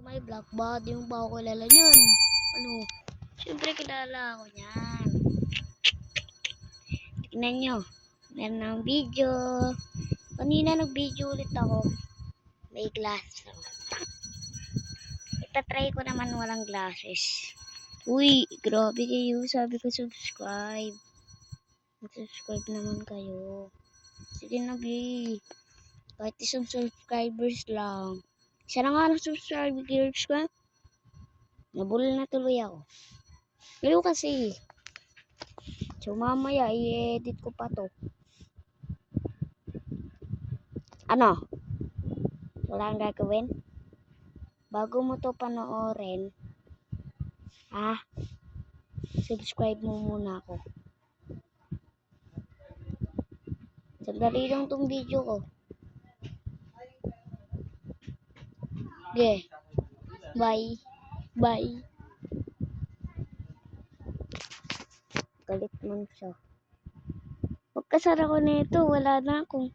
My vlog, bakit di mo ba ako kilala niyan? Ano? Siyempre kilala ako niyan. Tignan nyo. Meron ng video. Kanina nag-video ulit ako. May glass. Itatry ko naman walang glasses. Uy, grabe kayo. Sabi ko subscribe. Mag-subscribe naman kayo. Sige na, Bli. Kahit isang subscribers lang. Isa na nga ng subscribers ko. Nabulol na tuloy ako. Ngayon kasi. So mamaya i-edit ko pa to. Ano? Wala kang gagawin? Bago mo to panoorin, subscribe mo muna ako. Sandali lang tong video ko. Okay. Bye. Bye. Galit man siya. Pagkasara ko nito, wala na akong